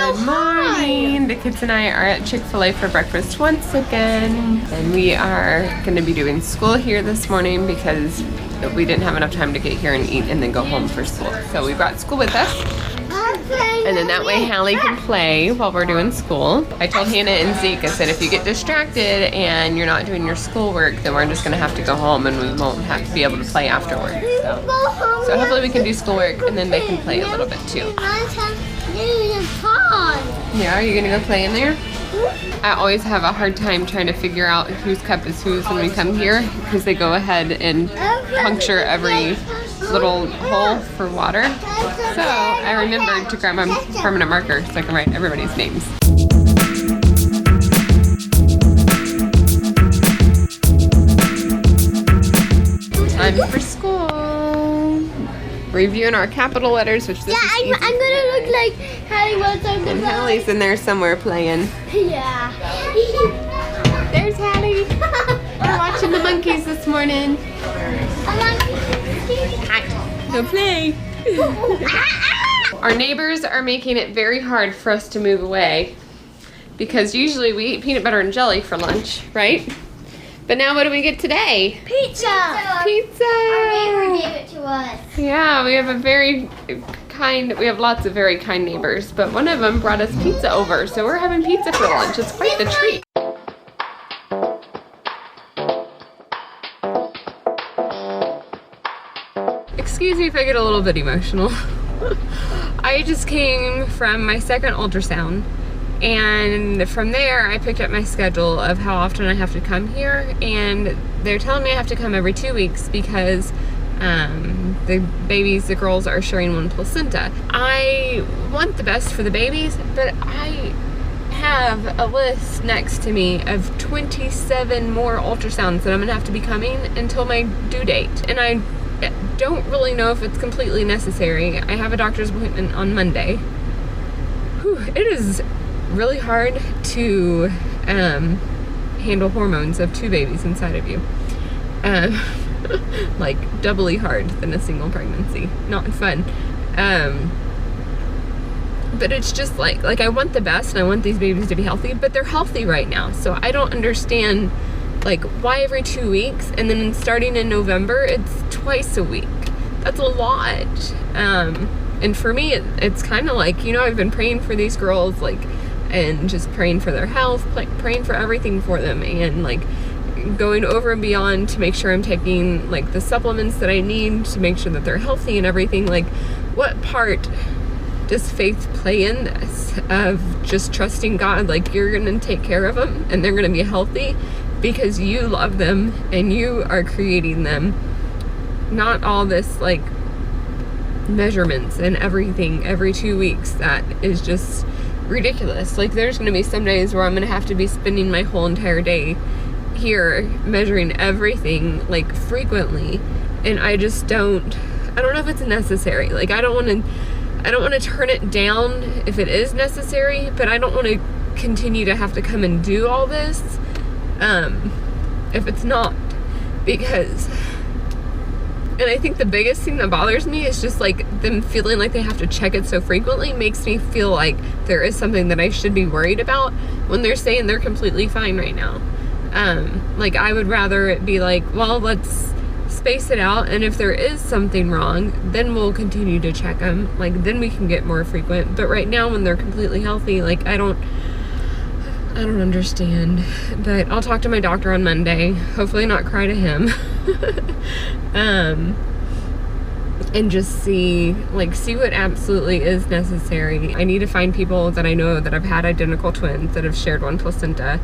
Good morning. The kids and I are at Chick-fil-A for breakfast once again. And we are going to be doing school here this morning because we didn't have enough time to get here and eat and then go home for school. So we brought school with us. And then that way Hallie can play while we're doing school. I told Hannah and Zeke, I said if you get distracted and you're not doing your schoolwork, then we're just going to have to go home and we won't have to be able to play afterwards. So hopefully we can do schoolwork and then they can play a little bit too. Yeah, are you going to go play in there? I always have a hard time trying to figure out whose cup is whose when we come here because they go ahead and puncture every little hole for water. So I remembered to grab my permanent marker so I can write everybody's names. Time for school. Reviewing our capital letters, which this is easy. I'm gonna look like Hallie was on the And Hallie's in there somewhere playing. Yeah. There's Hallie. We're watching the monkeys this morning. Go play. Our neighbors are making it very hard for us to move away because usually we eat peanut butter and jelly for lunch, right? But now what do we get today? Pizza! Pizza! Our neighbor gave it to us. Yeah, we have we have lots of very kind neighbors, but one of them brought us pizza over, so we're having pizza for lunch. It's quite the treat. Excuse me if I get a little bit emotional. I just came from my second ultrasound, and from there I picked up my schedule of how often I have to come here, and they're telling me I have to come every 2 weeks because the girls are sharing one placenta. I want the best for the babies, but I have a list next to me of 27 more ultrasounds that I'm gonna have to be coming until my due date, and I don't really know if it's completely necessary. I have a doctor's appointment on Monday. Whew, it is really hard to handle hormones of 2 babies inside of you. Like doubly hard than a single pregnancy. Not fun. But it's just like I want the best and I want these babies to be healthy, but they're healthy right now. So I don't understand like why every 2 weeks, and then starting in November it's twice a week. That's a lot. And for me it's kind of like, you know, I've been praying for these girls, like, and just praying for their health, praying for everything for them, and like going over and beyond to make sure I'm taking like the supplements that I need to make sure that they're healthy and everything. Like, what part does faith play in this of just trusting God, like you're gonna take care of them and they're gonna be healthy because you love them and you are creating them, not all this like measurements and everything every 2 weeks. That is just ridiculous. Like, there's gonna be some days where I'm gonna have to be spending my whole entire day here measuring everything like frequently, and I don't know if it's necessary. Like, I don't want to turn it down if it is necessary, but I don't want to continue to have to come and do all this if it's not, because, and I think the biggest thing that bothers me is just like them feeling like they have to check it so frequently makes me feel like there is something that I should be worried about when they're saying they're completely fine right now. Like, I would rather it be like, well, let's space it out, and if there is something wrong, then we'll continue to check them. Like, then we can get more frequent. But right now, when they're completely healthy, like, I don't understand. But I'll talk to my doctor on Monday. Hopefully not cry to him. And just see what absolutely is necessary. I need to find people that I know that have had identical twins that have shared one placenta.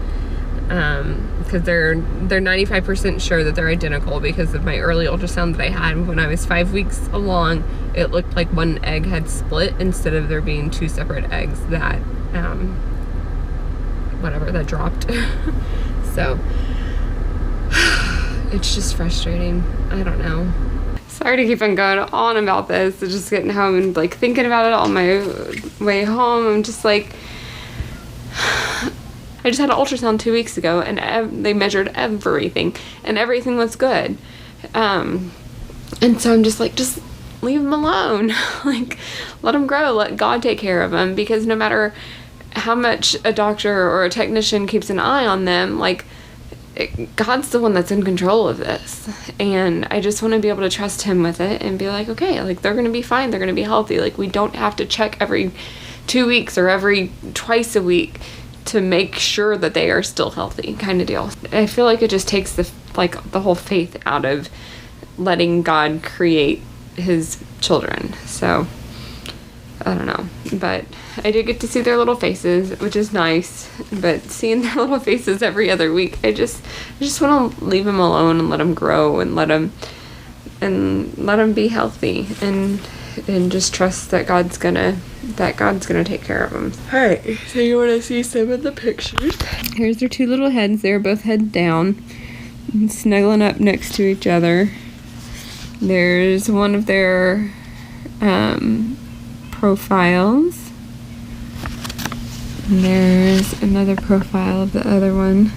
Because they're 95% sure that they're identical because of my early ultrasound that I had when I was 5 weeks along. It looked like one egg had split instead of there being 2 separate eggs that that dropped. So it's just frustrating. I don't know. Sorry to keep on going on about this. Just getting home and like thinking about it on my way home. I'm just like, I just had an ultrasound 2 weeks ago, and they measured everything, and everything was good. And so I'm just like, leave them alone. Like, let them grow, let God take care of them, because no matter how much a doctor or a technician keeps an eye on them, like, God's the one that's in control of this. And I just want to be able to trust him with it and be like, okay, like, they're going to be fine, they're going to be healthy. Like, we don't have to check every 2 weeks or every twice a week to make sure that they are still healthy, kind of deal. I feel like it just takes the whole faith out of letting God create his children. So I don't know, but I did get to see their little faces, which is nice. But seeing their little faces every other week, I just want to leave them alone and let them grow and let them be healthy and just trust that God's gonna take care of them. All right, so you want to see some of the pictures? Here's their two little heads. They're both head down, snuggling up next to each other. There's one of their profiles. And there's another profile of the other one.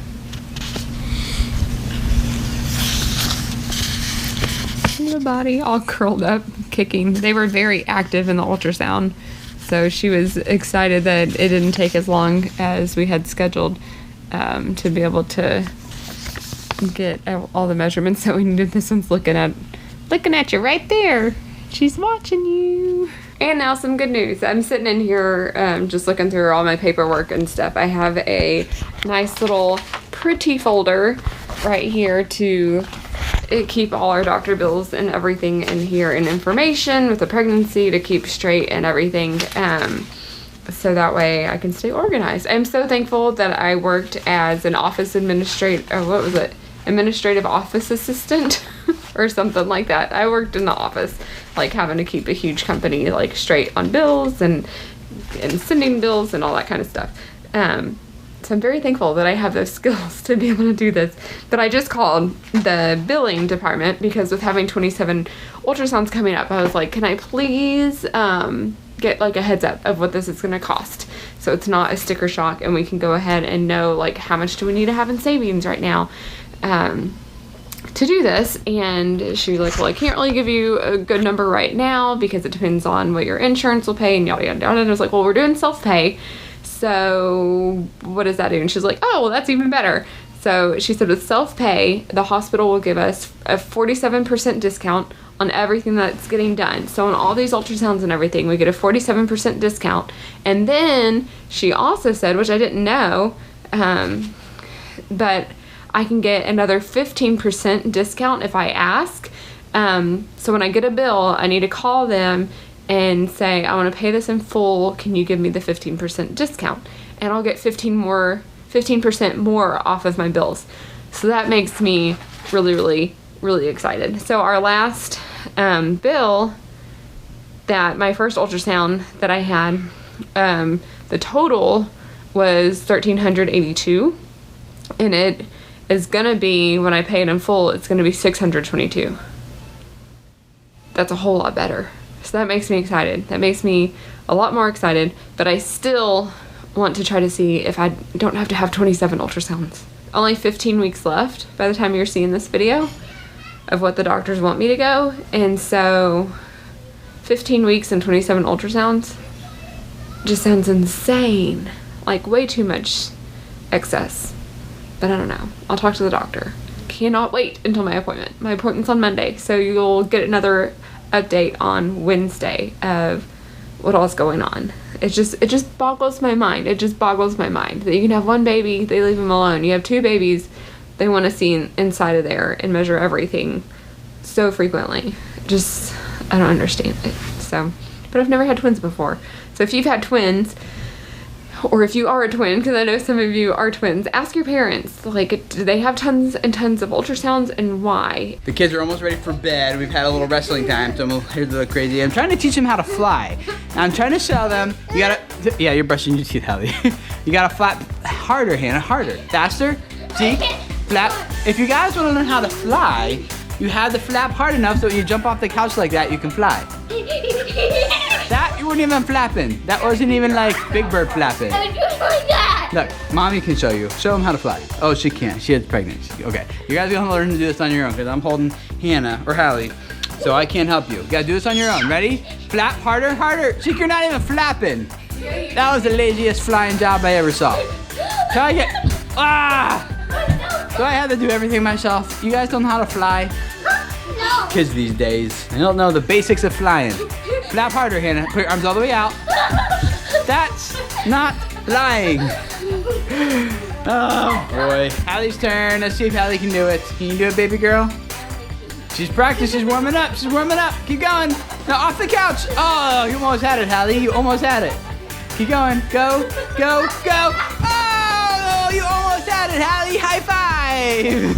The body all curled up, kicking. They were very active in the ultrasound, so she was excited that it didn't take as long as we had scheduled to be able to get all the measurements that we needed. This one's looking at you right there. She's watching you. And now some good news. I'm sitting in here just looking through all my paperwork and stuff. I have a nice little pretty folder right here to keep all our doctor bills and everything in here, and information with the pregnancy to keep straight and everything, so that way I can stay organized. I'm so thankful that I worked as an administrative office assistant or something like that. I worked in the office, like having to keep a huge company like straight on bills and sending bills and all that kind of stuff. So I'm very thankful that I have those skills to be able to do this. But I just called the billing department because with having 27 ultrasounds coming up, I was like, can I please get like a heads up of what this is going to cost, so it's not a sticker shock and we can go ahead and know like how much do we need to have in savings right now to do this. And she was like, well, I can't really give you a good number right now because it depends on what your insurance will pay and yada yada yada. And I was like, well, we're doing self-pay, so what does that do? And she's like, oh, well, that's even better. So she said with self-pay, the hospital will give us a 47% discount on everything that's getting done. So on all these ultrasounds and everything, we get a 47% discount. And then she also said, which I didn't know, but I can get another 15% discount if I ask. So when I get a bill, I need to call them and say, I want to pay this in full. Can you give me the 15% discount? And I'll get 15% more off of my bills. So that makes me really, really, really excited. So our last bill, that my first ultrasound that I had, the total was $1,382, and it is gonna be, when I pay it in full, it's gonna be $622. That's a whole lot better. So that makes me excited. That makes me a lot more excited, but I still want to try to see if I don't have to have 27 ultrasounds. Only 15 weeks left by the time you're seeing this video of what the doctors want me to go, and so 15 weeks and 27 ultrasounds just sounds insane. Like way too much excess. But I don't know. I'll talk to the doctor. Cannot wait until my appointment. My appointment's on Monday, so you'll get another update on Wednesday of what all's going on. It just boggles my mind. It just boggles my mind that you can have one baby, they leave him alone. You have two babies, they want to see inside of there and measure everything so frequently. Just, I don't understand it. So, but I've never had twins before. So if you've had twins, or if you are a twin, because I know some of you are twins, ask your parents, like, do they have tons and tons of ultrasounds, and why? The kids are almost ready for bed. We've had a little wrestling time, so I'm here to look crazy. I'm trying to teach them how to fly. Now I'm trying to show them, you gotta, yeah, you're brushing your teeth, Hallie. You gotta flap harder, Hannah, harder, faster, see, flap. If you guys wanna learn how to fly, you have to flap hard enough so when you jump off the couch like that, you can fly. That, you weren't even flapping. That wasn't even like Big Bird flapping. Look, mommy can show you. Show them how to fly. Oh, she can't. She has pregnancy. Okay, you guys are gonna learn to do this on your own because I'm holding Hannah, or Hallie, So I can't help you. You gotta do this on your own. Ready? Flap harder, harder. See, you're not even flapping. That was the laziest flying job I ever saw. Try again. Ah! So I had to do everything myself. You guys don't know how to fly? No. Kids these days, they don't know the basics of flying. Flap harder, Hannah. Put your arms all the way out. That's not flying. Oh boy. Hallie's turn. Let's see if Hallie can do it. Can you do it, baby girl? She's practicing. She's warming up. She's warming up. Keep going. Now off the couch. Oh, you almost had it, Hallie. You almost had it. Keep going. Go, go, go. Oh, you almost had it, Hallie. High five.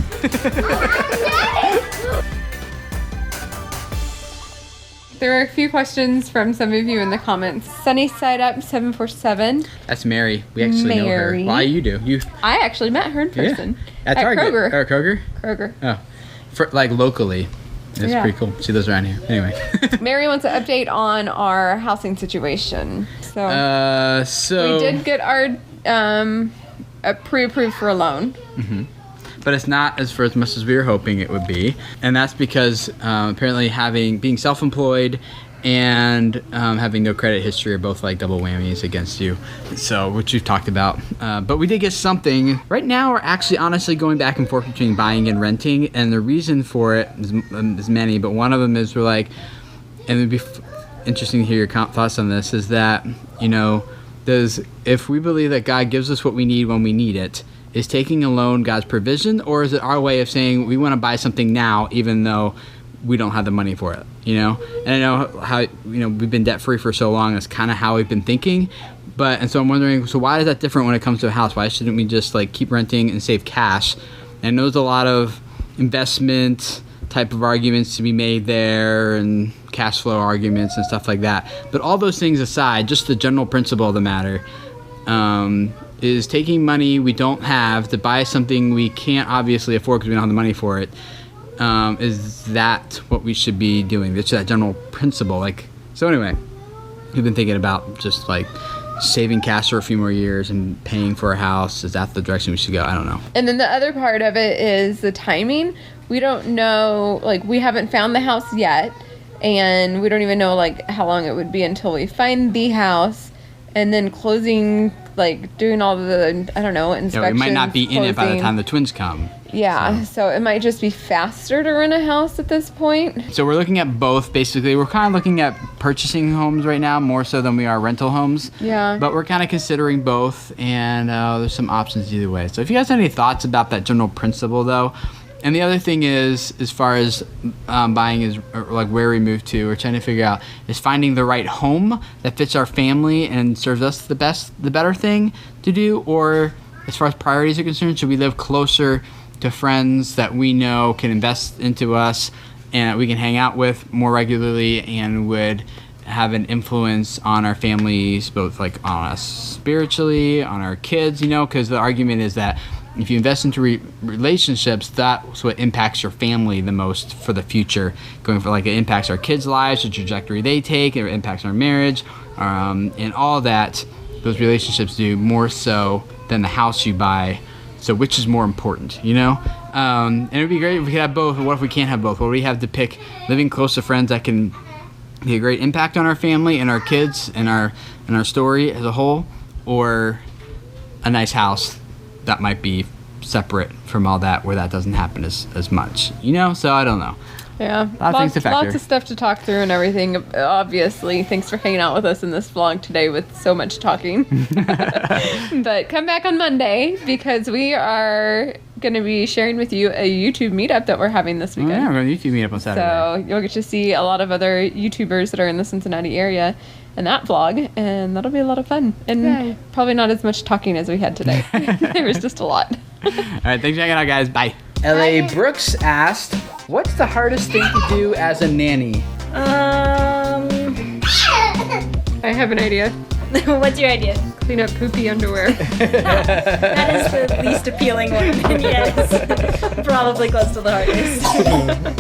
There are a few questions from some of you in the comments. Sunny Side Up 747. That's Mary. We actually know her. Mary. Why you do? You I actually met her in person. at Target. Kroger. Or Kroger? Kroger. Oh, for like locally. That's Yeah. pretty cool. She lives around here. Anyway. Mary wants an update on our housing situation. So So we did get our pre-approved for a loan. but it's not as for as much as we were hoping it would be, and that's because apparently being self-employed and having no credit history are both like double whammies against you. So, which we've talked about, but we did get something. Right now, we're actually honestly going back and forth between buying and renting, and the reason for it is many, but one of them is we're like, and it'd be interesting to hear your thoughts on this. Is that if we believe that God gives us what we need when we need it, is taking a loan God's provision, or is it our way of saying we want to buy something now even though we don't have the money for it, And I know how, we've been debt free for so long, that's kind of how we've been thinking. And so I'm wondering, so why is that different when it comes to a house? Why shouldn't we just like keep renting and save cash? And I know there's a lot of investment type of arguments to be made there and cash flow arguments and stuff like that. But all those things aside, just the general principle of the matter, is taking money we don't have to buy something we can't obviously afford because we don't have the money for it. Is that what we should be doing? It's that general principle. So anyway, we've been thinking about just like saving cash for a few more years and paying for a house. Is that the direction we should go? I don't know. And then the other part of it is the timing. We don't know, we haven't found the house yet, and we don't even know how long it would be until we find the house, and then closing, doing all the, inspections. Yeah, we might not be in it by the time the twins come. Yeah, so it might just be faster to rent a house at this point. So we're looking at both, basically. We're kind of looking at purchasing homes right now more so than we are rental homes. Yeah. But we're kind of considering both, and there's some options either way. So if you guys have any thoughts about that general principle, though, and the other thing is, as far as buying is where we move to, we're trying to figure out is finding the right home that fits our family and serves us the better thing to do, or as far as priorities are concerned, should we live closer to friends that we know can invest into us and that we can hang out with more regularly and would have an influence on our families, both on us spiritually, on our kids, because the argument is that if you invest into relationships, that's what impacts your family the most for the future. It impacts our kids' lives, the trajectory they take, it impacts our marriage, and all that. Those relationships do more so than the house you buy. So which is more important, And it would be great if we could have both. But what if we can't have both? Well, we have to pick living close to friends that can be a great impact on our family and our kids and our story as a whole, or a nice house that might be separate from all that, where that doesn't happen as much, So I don't know. Yeah, things to factor. Lots of stuff to talk through and everything. Obviously, thanks for hanging out with us in this vlog today with so much talking. But come back on Monday because we are going to be sharing with you a YouTube meetup that we're having this weekend. Oh, yeah, we're going to YouTube meetup on Saturday. So you'll get to see a lot of other YouTubers that are in the Cincinnati area in that vlog, and that'll be a lot of fun. And probably not as much talking as we had today. There was just a lot. All right, thanks for hanging out, guys. Bye. L.A. Brooks asked, what's the hardest thing to do as a nanny? I have an idea. What's your idea? Clean up poopy underwear. That is the least appealing one, yes. Probably close to the hardest.